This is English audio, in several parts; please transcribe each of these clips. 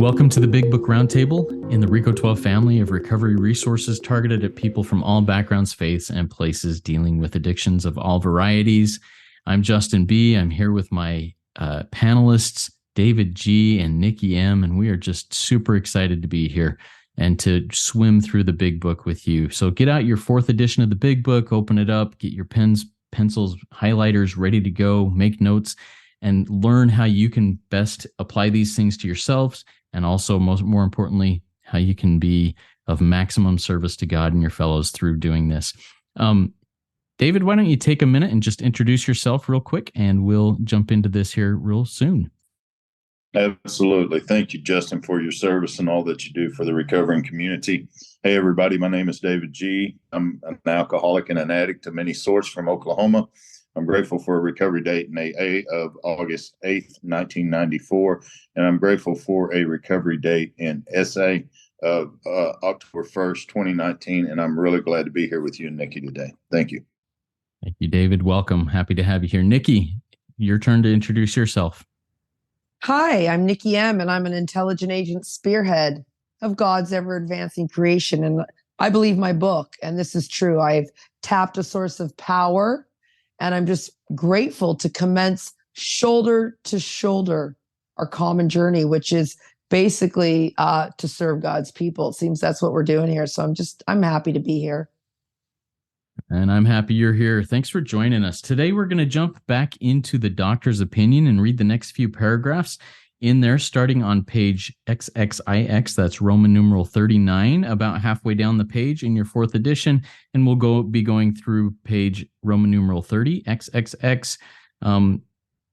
Welcome to the Big Book Roundtable in the RICO 12 family of recovery resources targeted at people from all backgrounds, faiths, and places dealing with addictions of all varieties. I'm Justin B. I'm here with my panelists, David G. and Nikki M., and we are just super excited to be here and to swim through the Big Book with you. So get out your 4th edition of the Big Book, open it up, get your pens, pencils, highlighters ready to go, make notes, and learn how you can best apply these things to yourselves, and also, more importantly, how you can be of maximum service to God and your fellows through doing this. David, why don't you take a minute and just introduce yourself real quick, and we'll jump into this here real soon. Absolutely. Thank you, Justin, for your service and all that you do for the recovering community. Hey, everybody. My name is David G. I'm an alcoholic and an addict of many sorts from Oklahoma. I'm grateful for a recovery date in AA of August 8th, 1994, and I'm grateful for a recovery date in SA of October 1st, 2019, and I'm really glad to be here with you and Nikki today. Thank you. Thank you, David. Welcome. Happy to have you here. Nikki, your turn to introduce yourself. Hi, I'm Nikki M., and I'm an intelligent agent spearhead of God's ever-advancing creation, and I believe my book, and this is true. I've tapped a source of power, and I'm just grateful to commence shoulder to shoulder our common journey, which is basically to serve God's people. It seems that's what we're doing here. So I'm happy to be here. And I'm happy you're here. Thanks for joining us. Today, we're going to jump back into the doctor's opinion and read the next few paragraphs in there, starting on page xxix. That's Roman numeral 39, about halfway down the page in your 4th edition. And we'll be going through page Roman numeral 30, xxx,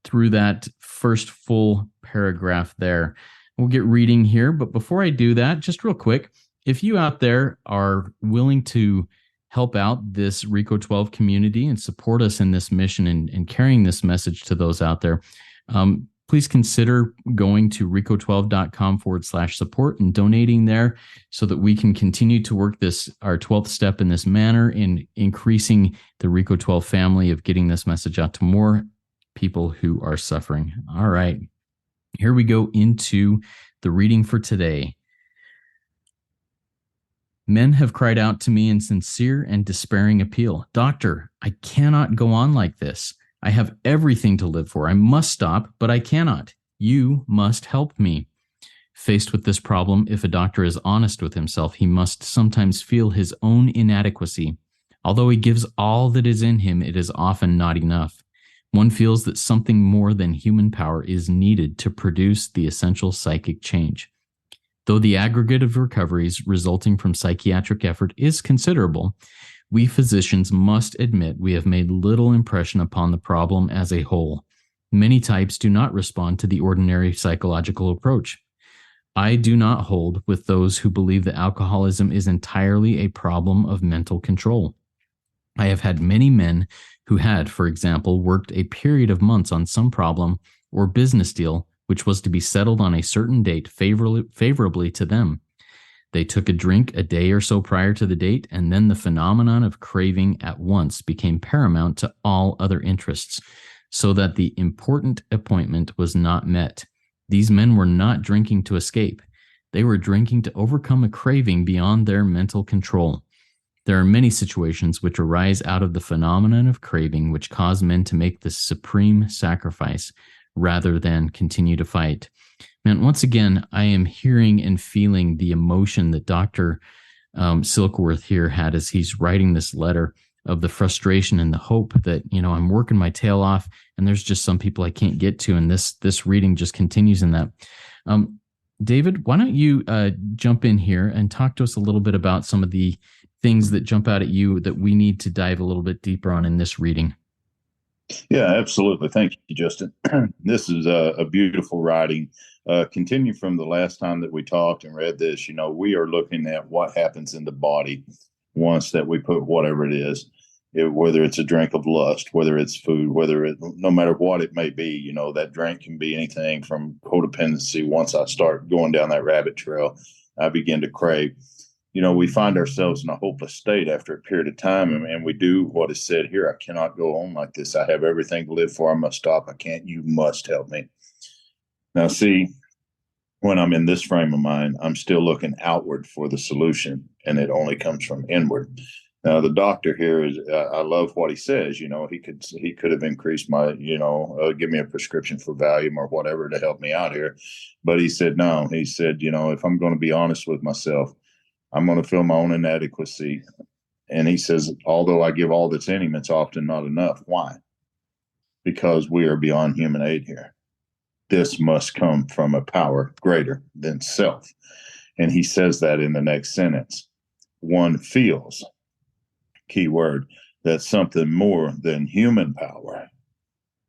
through that first full paragraph there. We'll get reading here. But before I do that, just real quick, if you out there are willing to help out this RICO 12 community and support us in this mission and carrying this message to those out there, please consider going to rico12.com/support and donating there so that we can continue to work our 12th step in this manner in increasing the RICO 12 family of getting this message out to more people who are suffering. All right, here we go into the reading for today. Men have cried out to me in sincere and despairing appeal. Doctor, I cannot go on like this. I have everything to live for. I must stop, but I cannot. You must help me. Faced with this problem, if a doctor is honest with himself, he must sometimes feel his own inadequacy. Although he gives all that is in him, it is often not enough. One feels that something more than human power is needed to produce the essential psychic change. Though the aggregate of recoveries resulting from psychiatric effort is considerable, we physicians must admit we have made little impression upon the problem as a whole. Many types do not respond to the ordinary psychological approach. I do not hold with those who believe that alcoholism is entirely a problem of mental control. I have had many men who had, for example, worked a period of months on some problem or business deal which was to be settled on a certain date favorably to them. They took a drink a day or so prior to the date, and then the phenomenon of craving at once became paramount to all other interests, so that the important appointment was not met. These men were not drinking to escape. They were drinking to overcome a craving beyond their mental control. There are many situations which arise out of the phenomenon of craving which cause men to make the supreme sacrifice rather than continue to fight. Man, once again, I am hearing and feeling the emotion that Dr. Silkworth here had as he's writing this letter, of the frustration and the hope that, I'm working my tail off and there's just some people I can't get to. And this reading just continues in that. David, why don't you jump in here and talk to us a little bit about some of the things that jump out at you that we need to dive a little bit deeper on in this reading? Yeah, absolutely. Thank you, Justin. This is a beautiful writing. Continue from the last time that we talked and read this, we are looking at what happens in the body once that we put whatever it is, whether it's a drink of lust, whether it's food, no matter what it may be, that drink can be anything from codependency. Once I start going down that rabbit trail, I begin to crave. We find ourselves in a hopeless state after a period of time, and we do what is said here. I cannot go on like this. I have everything to live for. I must stop. I can't. You must help me. Now, see, when I'm in this frame of mind, I'm still looking outward for the solution, and it only comes from inward. Now, the doctor here is, I love what he says. He could have increased my, give me a prescription for Valium or whatever to help me out here. But he said, no, he said, if I'm going to be honest with myself, I'm going to feel my own inadequacy. And he says, although I give all that's in him, it's often not enough. Why? Because we are beyond human aid here. This must come from a power greater than self. And he says that in the next sentence. One feels, key word, that something more than human power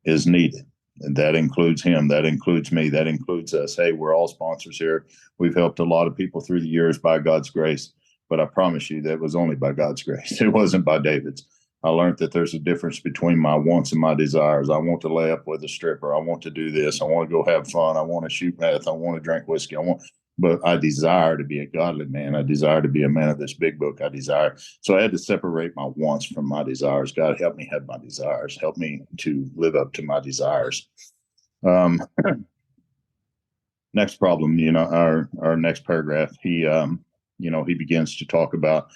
is needed. And that includes him. That includes me. That includes us. Hey, we're all sponsors here. We've helped a lot of people through the years by God's grace. But I promise you that was only by God's grace. It wasn't by David's. I learned that there's a difference between my wants and my desires. I want to lay up with a stripper. I want to do this. I want to go have fun. I want to shoot meth. I want to drink whiskey. But I desire to be a godly man. I desire to be a man of this big book. So I had to separate my wants from my desires. God, help me have my desires. Help me to live up to my desires. Next problem, our next paragraph, he begins to talk about,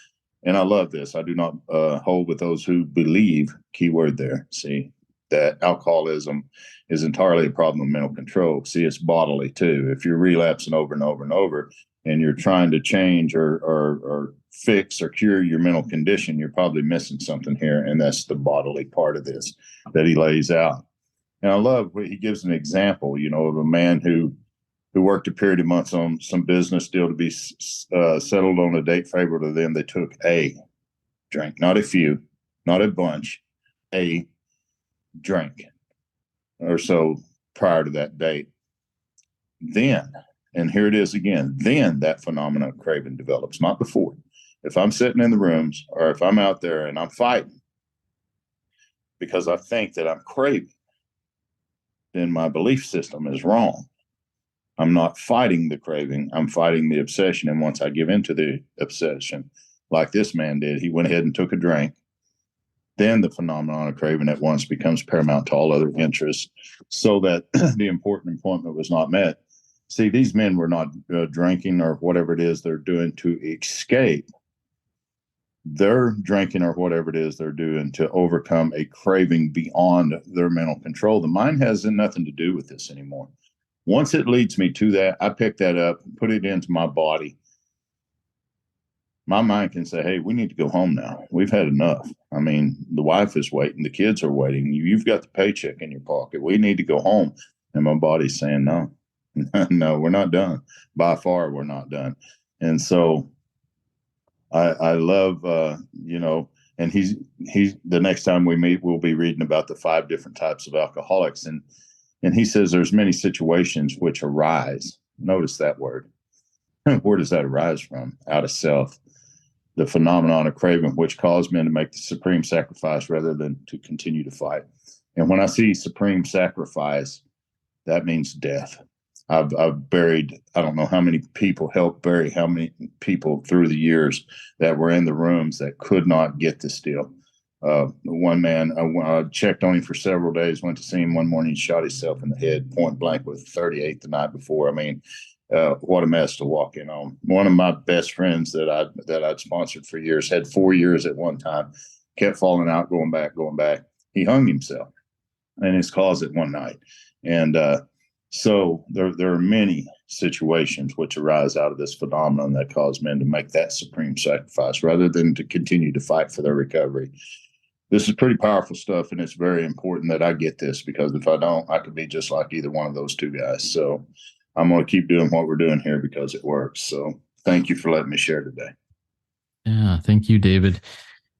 and I love this. I do not hold with those who believe, keyword there, see, that alcoholism is entirely a problem of mental control. See, it's bodily too. If you're relapsing over and over and over, and you're trying to change or fix or cure your mental condition, you're probably missing something here. And that's the bodily part of this that he lays out. And I love what he gives an example, of a man who worked a period of months on some business deal to be settled on a date favorable to them. They took a drink, not a few, not a bunch, a drink or so prior to that date. Then, and here it is again, then that phenomenon of craving develops, not before. If I'm sitting in the rooms or if I'm out there and I'm fighting because I think that I'm craving, then my belief system is wrong. I'm not fighting the craving. I'm fighting the obsession. And once I give into the obsession, like this man did, he went ahead and took a drink. Then the phenomenon of craving at once becomes paramount to all other interests, so that the important appointment was not met. See, these men were not drinking or whatever it is they're doing to escape. They're drinking or whatever it is they're doing to overcome a craving beyond their mental control. The mind has nothing to do with this anymore. Once it leads me to that, I pick that up, put it into my body. My mind can say, hey, we need to go home now. We've had enough. I mean, the wife is waiting. The kids are waiting. You've got the paycheck in your pocket. We need to go home. And my body's saying, no, no, we're not done. By far, we're not done. And so I love, and he's the next time we meet, we'll be reading about the 5 different types of alcoholics. And he says there's many situations which arise. Notice that word. Where does that arise from? Out of self. The phenomenon of craving, which caused men to make the supreme sacrifice rather than to continue to fight. And when I see supreme sacrifice, that means death. I've buried, I don't know how many people, helped bury how many people through the years that were in the rooms that could not get this deal. One man, I checked on him for several days, went to see him one morning, shot himself in the head, point blank with 38 the night before. I mean, what a mess to walk in on. One of my best friends that I'd sponsored for years, had 4 years at one time, kept falling out, going back. He hung himself in his closet one night. And so there are many situations which arise out of this phenomenon that cause men to make that supreme sacrifice rather than to continue to fight for their recovery. This is pretty powerful stuff, and it's very important that I get this, because if I don't, I could be just like either one of those two guys. So I'm going to keep doing what we're doing here because it works. So thank you for letting me share today. Yeah, thank you, David.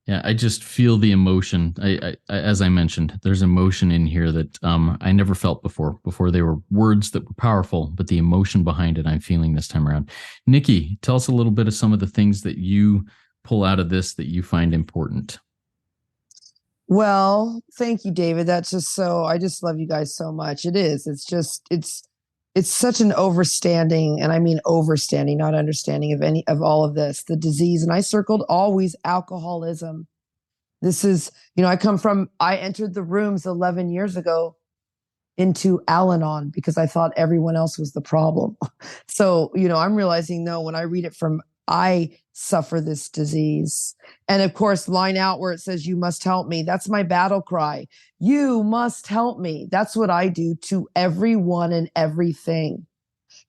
Yeah, I just feel the emotion. I as I mentioned, there's emotion in here that I never felt before. Before, they were words that were powerful, but the emotion behind it, I'm feeling this time around. Nikki, tell us a little bit of some of the things that you pull out of this that you find important. Well, thank you, David. That's just so, I just love you guys so much. It's such an overstanding, and I mean overstanding, not understanding of any of all of this, the disease. And I circled always alcoholism. This is, I entered the rooms 11 years ago into Al-Anon because I thought everyone else was the problem. So, I'm realizing, no, when I read it from I suffer this disease. And of course, line out where it says, you must help me. That's my battle cry. You must help me. That's what I do to everyone and everything,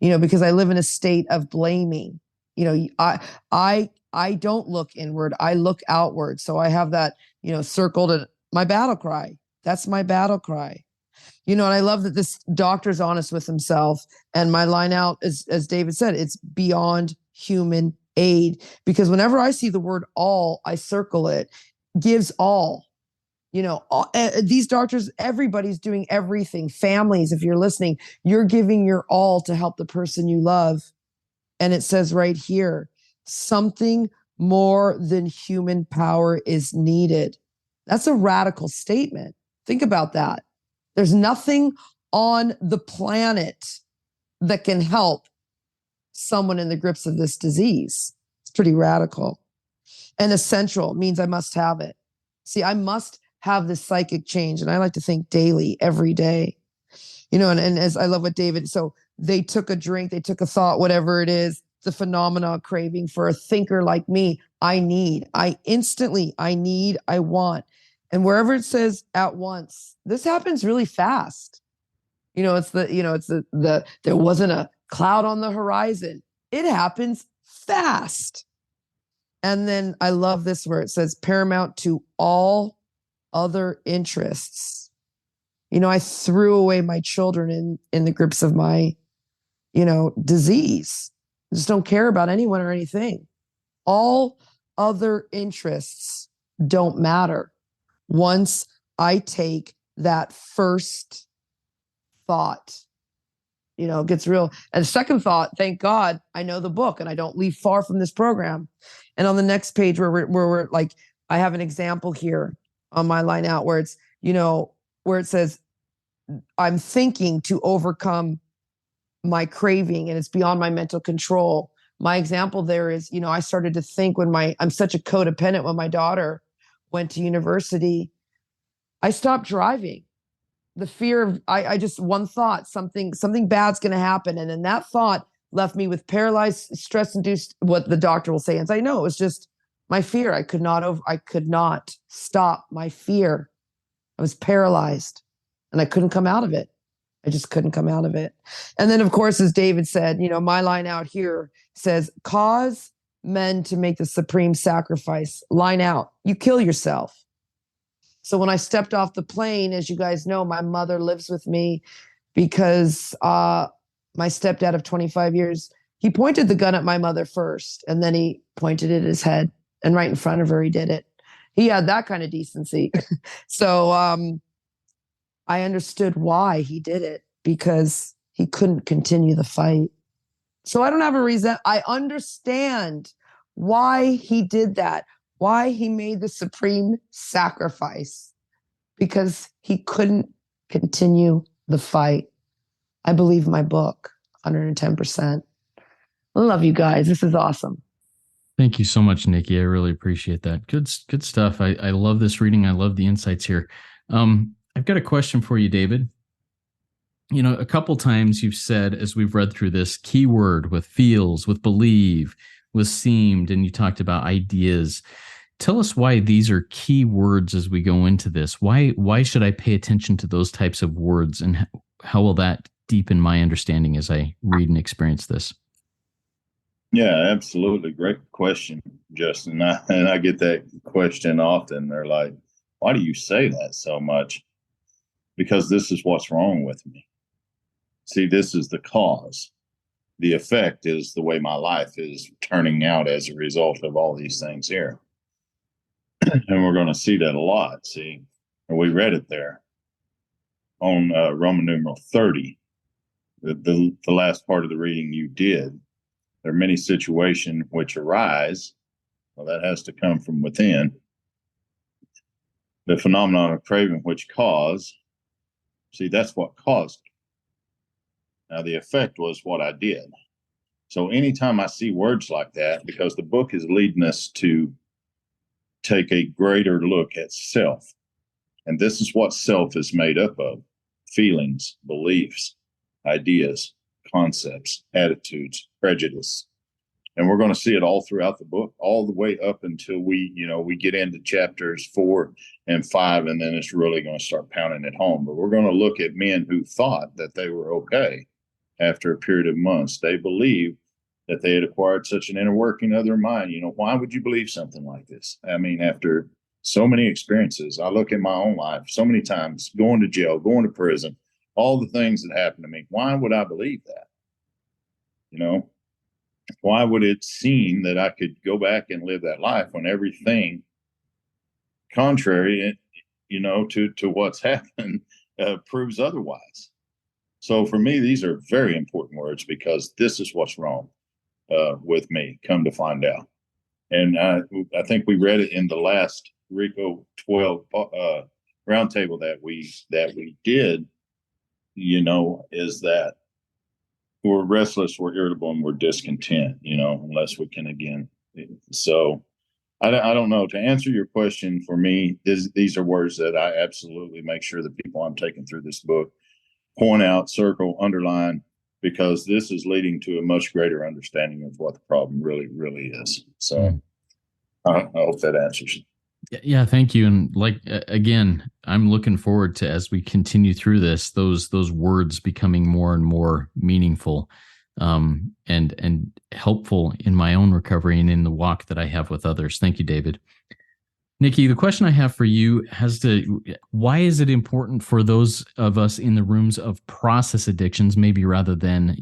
because I live in a state of blaming. I don't look inward. I look outward. So I have that, circled at my battle cry. That's my battle cry. And I love that this doctor's honest with himself. And my line out is, as David said, it's beyond human aid. Because whenever I see the word all, I circle it, gives all. These doctors, everybody's doing everything. Families, if you're listening, you're giving your all to help the person you love. And it says right here, something more than human power is needed. That's a radical statement. Think about that. There's nothing on the planet that can help someone in the grips of this disease. It's pretty radical. And essential means I must have it. See, I must have this psychic change. And I like to think daily, every day. And as I love what David, so they took a drink, they took a thought, whatever it is, the phenomena craving for a thinker like me. I need, I want. And wherever it says at once, this happens really fast. It's the there wasn't a cloud on the horizon. It happens fast. And then I love this where it says paramount to all other interests. I threw away my children in the grips of my, disease. I just don't care about anyone or anything. All other interests don't matter once I take that first thought. It gets real. And second thought, thank God I know the book and I don't leave far from this program. And on the next page where we're like, I have an example here on my line out where it's, where it says, I'm thinking to overcome my craving and it's beyond my mental control. My example there is, I started to think I'm such a codependent when my daughter went to university, I stopped driving. The fear of, I just, one thought, something bad's going to happen. And then that thought left me with paralyzed, stress-induced, what the doctor will say. And I know it was just my fear. I could not stop my fear. I was paralyzed and I couldn't come out of it. I just couldn't come out of it. And then, of course, as David said, my line out here says, cause men to make the supreme sacrifice. Line out, you kill yourself. So when I stepped off the plane, as you guys know, my mother lives with me because my stepdad of 25 years, he pointed the gun at my mother first, and then he pointed it at his head, and right in front of her, he did it. He had that kind of decency. So I understood why he did it, because he couldn't continue the fight. So I don't have a reason. I understand why he did that, why he made the supreme sacrifice, because he couldn't continue the fight. I believe my book, 110%. I love you guys. This is awesome. Thank you so much, Nikki. I really appreciate that. Good stuff. I love this reading. I love the insights here. I've got a question for you, David. A couple times you've said, as we've read through this, keyword with feels, with believe, with seemed, and you talked about ideas. Tell us why these are key words as we go into this. Why should I pay attention to those types of words, and how will that deepen my understanding as I read and experience this? Yeah, absolutely. Great question, Justin. And I get that question often. They're like, why do you say that so much? Because this is what's wrong with me. See, this is the cause. The effect is the way my life is turning out as a result of all these things here. And we're going to see that a lot. See, and we read it there on Roman numeral 30, the last part of the reading you did. There are many situations which arise. Well, that has to come from within. The phenomenon of craving which cause. See, that's what caused it. Now, the effect was what I did. So anytime I see words like that, because the book is leading us to take a greater look at self. And this is what self is made up of. feelings, beliefs, ideas, concepts, attitudes, prejudice. And we're going to see it all throughout the book, all the way up until we get into chapters 4 and 5, and then it's really going to start pounding it home. But we're going to look at men who thought that they were okay after a period of months. They believed that they had acquired such an inner working of their mind. Why would you believe something like this? I mean, after so many experiences, I look at my own life so many times, going to jail, going to prison, all the things that happened to me. Why would I believe that? Why would it seem that I could go back and live that life when everything contrary, to what's happened proves otherwise? So for me, these are very important words, because this is what's wrong with me, come to find out. And I think we read it in the last RICO 12 roundtable that we did, is that we're restless, we're irritable, and we're discontent, unless we can again. So I don't know. To answer your question, for me, these are words that I absolutely make sure the people I'm taking through this book point out, circle, underline, because this is leading to a much greater understanding of what the problem really, really is. So I hope that answers. Yeah, thank you. And again, I'm looking forward to, as we continue through this, those words becoming more and more meaningful, and helpful in my own recovery and in the walk that I have with others. Thank you, David. Nikki, the question I have for you why is it important for those of us in the rooms of process addictions, maybe rather than,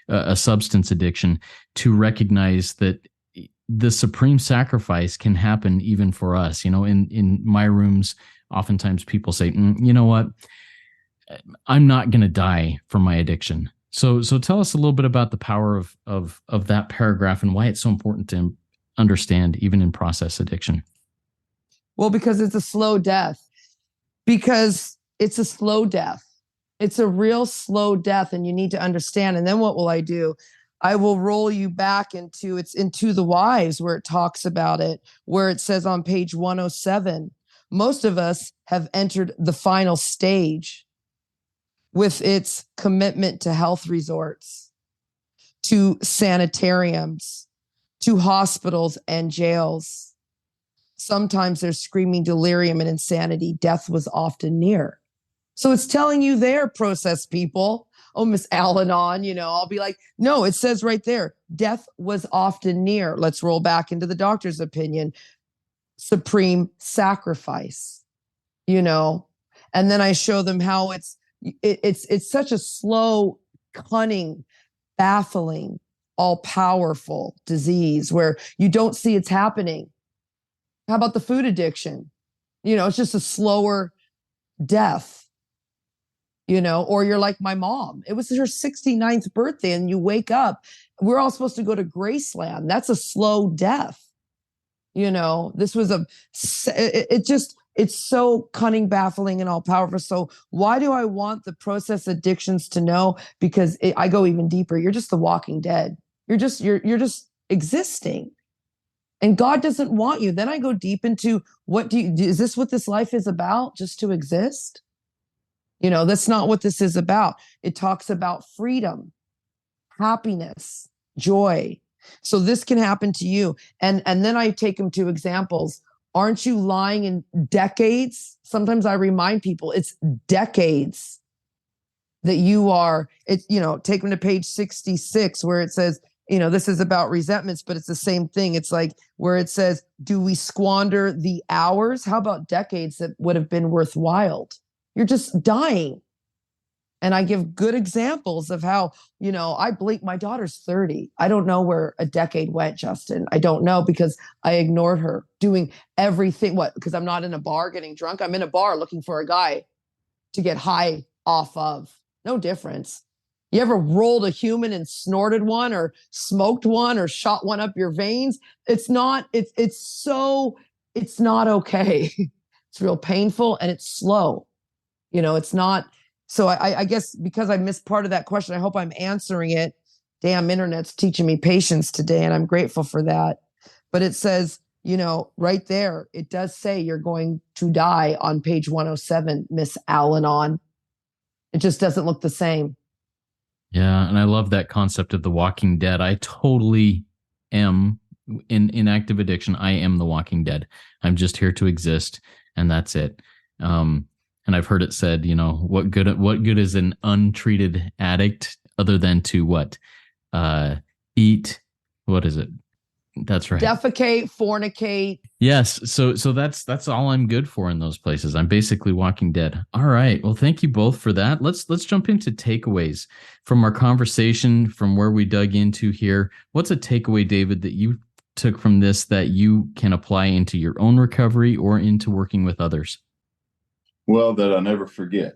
a substance addiction, to recognize that the supreme sacrifice can happen even for us? In my rooms, oftentimes people say, you know what, I'm not going to die from my addiction. So tell us a little bit about the power of that paragraph and why it's so important to understand even in process addiction. Well, because it's a slow death. Because it's a slow death. It's a real slow death, and you need to understand. And then what will I do? I will roll you back into the Wives, where it talks about it, where it says on page 107, most of us have entered the final stage with its commitment to health resorts, to sanitariums, to hospitals and jails. Sometimes there's screaming delirium and insanity. Death was often near. So it's telling you there, process people. Oh, Miss Al-Anon, I'll be like, no, it says right there, death was often near. Let's roll back into the doctor's opinion. Supreme sacrifice, and then I show them how it's such a slow, cunning, baffling, all-powerful disease where you don't see it's happening. How about the food addiction? It's just a slower death. Or you're like my mom. It was her 69th birthday and you wake up. We're all supposed to go to Graceland. That's a slow death. This was it's so cunning, baffling, and all powerful. So why do I want the process addictions to know? Because I go even deeper. You're just the walking dead. You're just existing. And God doesn't want you. Then I go deep into is this what this life is about? Just to exist? That's not what this is about. It talks about freedom, happiness, joy. So this can happen to you. And then I take them to examples. Aren't you lying in decades? Sometimes I remind people it's decades that you are, take them to page 66 where it says, this is about resentments, but it's the same thing. It's like where it says, do we squander the hours? How about decades that would have been worthwhile? You're just dying. And I give good examples of how, I blink. My daughter's 30. I don't know where a decade went, Justin. I don't know, because I ignored her doing everything. What? Because I'm not in a bar getting drunk. I'm in a bar looking for a guy to get high off of. No difference. You ever rolled a human and snorted one or smoked one or shot one up your veins? It's not okay. It's real painful and it's slow. It's not. So I guess because I missed part of that question, I hope I'm answering it. Damn, internet's teaching me patience today, and I'm grateful for that. But it says, right there, it does say you're going to die on page 107, Miss Al-Anon. It just doesn't look the same. Yeah, and I love that concept of the Walking Dead. I totally am in active addiction. I am the Walking Dead. I'm just here to exist, and that's it. And I've heard it said, what good is an untreated addict other than to what? Eat. What is it? That's right. Defecate, fornicate. Yes. So that's all I'm good for in those places. I'm basically Walking Dead. All right. Well, thank you both for that. Let's jump into takeaways from our conversation, from where we dug into here. What's a takeaway, David, that you took from this that you can apply into your own recovery or into working with others? Well, that I never forget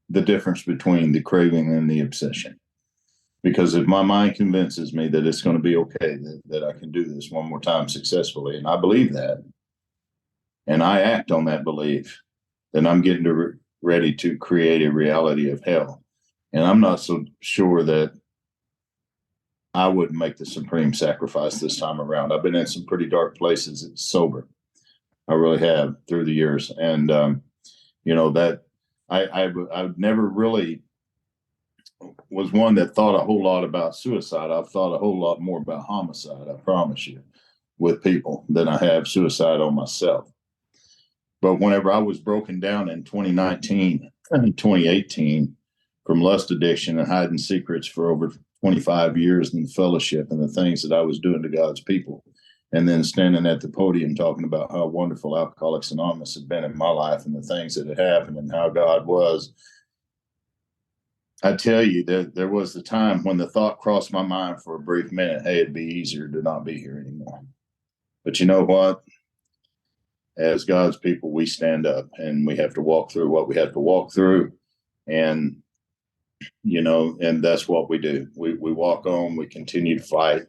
the difference between the craving and the obsession. Because if my mind convinces me that it's going to be okay, that I can do this one more time successfully, and I believe that, and I act on that belief, then I'm getting ready to create a reality of hell. And I'm not so sure that I wouldn't make the supreme sacrifice this time around. I've been in some pretty dark places sober. I really have through the years. And, that I've never really was one that thought a whole lot about suicide. I've thought a whole lot more about homicide, I promise you, with people than I have suicide on myself. But whenever I was broken down in 2019 and 2018 from lust addiction and hiding secrets for over 25 years in the fellowship and the things that I was doing to God's people, and then standing at the podium talking about how wonderful Alcoholics Anonymous had been in my life and the things that had happened and how God was, I tell you, there was the time when the thought crossed my mind for a brief minute, hey, it'd be easier to not be here anymore. But you know what? As God's people, we stand up and we have to walk through what we have to walk through. And, and that's what we do. We walk on, we continue to fight.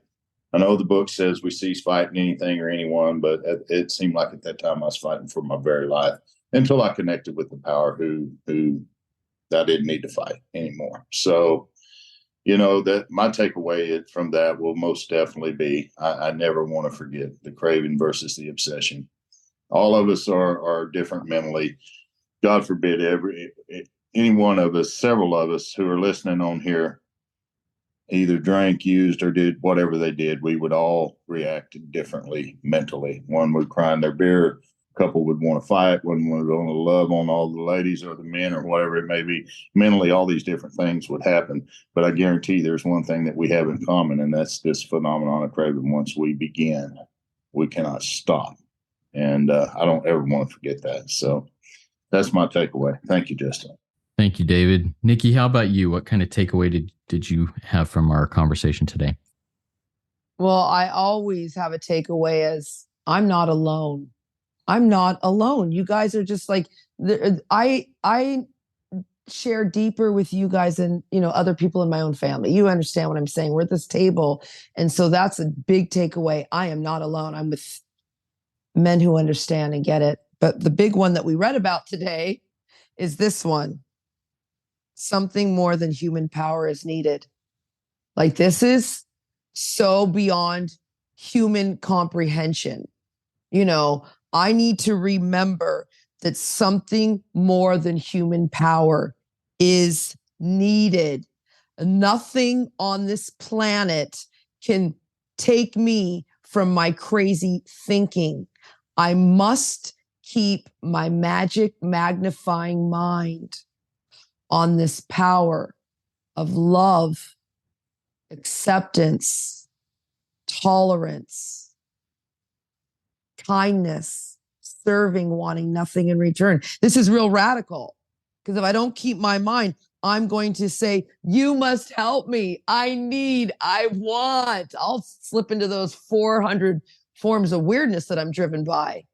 I know the book says we cease fighting anything or anyone, but it seemed like at that time I was fighting for my very life until I connected with the power who I didn't need to fight anymore. So, that my takeaway from that will most definitely be, I never want to forget the craving versus the obsession. All of us are different mentally. God forbid any one of us, several of us who are listening on here, either drank, used, or did whatever they did, we would all react differently mentally. One would cry in their beer. Couple would want to fight, wouldn't want to go to love on all the ladies or the men or whatever it may be. Mentally, all these different things would happen. But I guarantee there's one thing that we have in common, and that's this phenomenon of craving. Once we begin, we cannot stop. And I don't ever want to forget that. So that's my takeaway. Thank you, Justin. Thank you, David. Nikki, how about you? What kind of takeaway did you have from our conversation today? Well, I always have a takeaway as I'm not alone. I'm not alone. You guys are just like, I share deeper with you guys than, other people in my own family. You understand what I'm saying? We're at this table. And so that's a big takeaway. I am not alone. I'm with men who understand and get it. But the big one that we read about today is this one. Something more than human power is needed. Like, this is so beyond human comprehension. I need to remember that something more than human power is needed. Nothing on this planet can take me from my crazy thinking. I must keep my magic magnifying mind on this power of love, acceptance, tolerance, kindness, serving, wanting nothing in return. This is real radical, because if I don't keep my mind, I'm going to say, you must help me. I want. I'll slip into those 400 forms of weirdness that I'm driven by.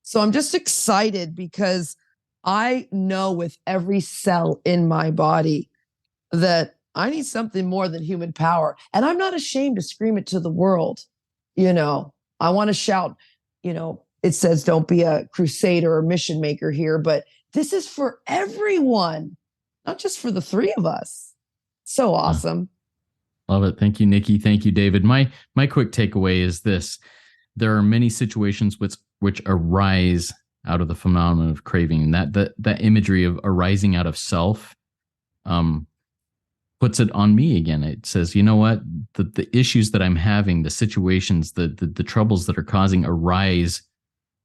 So I'm just excited because I know with every cell in my body that I need something more than human power. And I'm not ashamed to scream it to the world. I want to shout, it says don't be a crusader or mission maker here, but this is for everyone, not just for the three of us. So awesome. Love it. Thank you, Nikki. Thank you, David. My quick takeaway is this. There are many situations which arise out of the phenomenon of craving. And that imagery of arising out of self puts it on me again. It says, you know what, the issues that I'm having, the situations, the troubles that are causing arise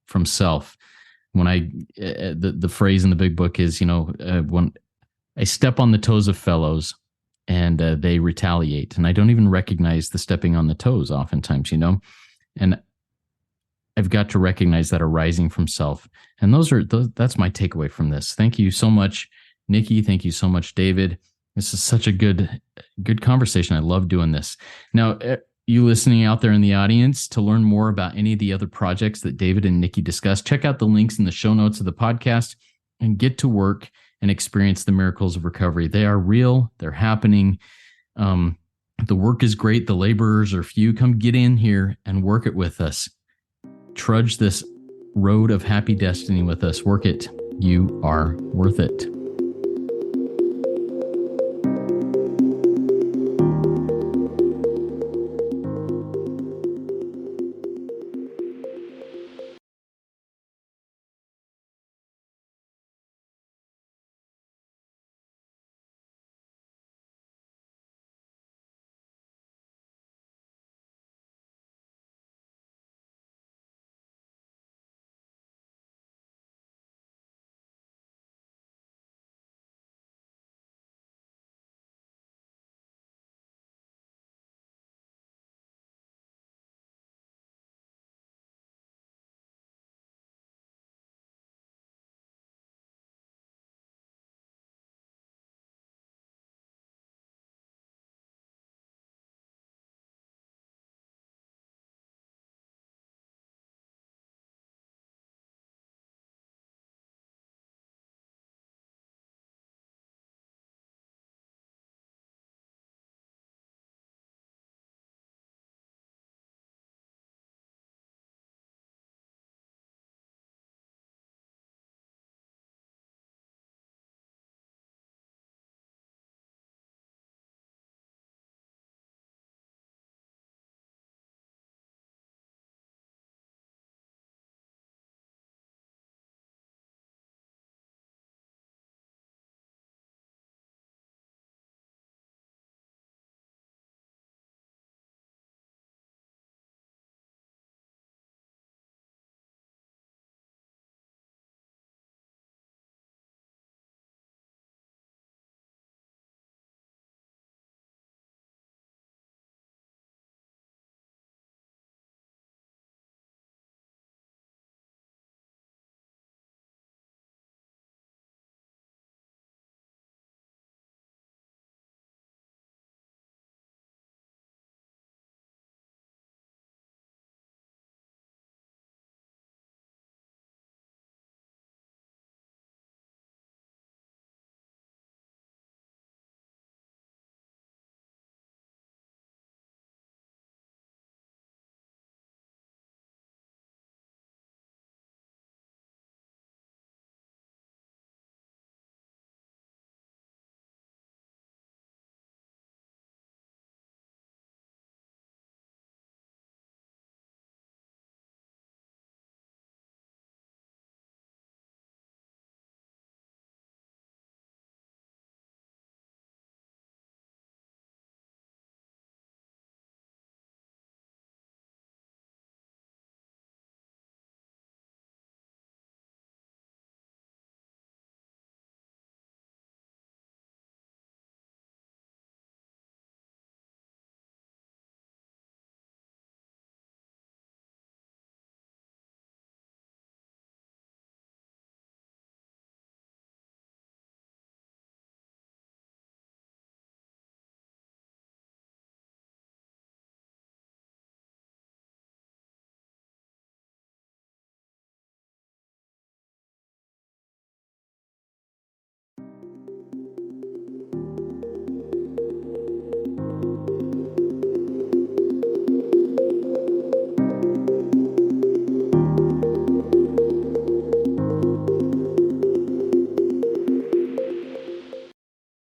from self. When the phrase in the Big Book is, when I step on the toes of fellows and they retaliate, and I don't even recognize the stepping on the toes oftentimes, and I've got to recognize that arising from self. And that's my takeaway from this. Thank you so much, Nikki. Thank you so much, David. This is such a good conversation. I love doing this. Now, you listening out there in the audience, to learn more about any of the other projects that David and Nikki discussed, check out the links in the show notes of the podcast and get to work and experience the miracles of recovery. They are real. They're happening. The work is great. The laborers are few. Come get in here and work it with us. Trudge this road of happy destiny with us. Work it. You are worth it.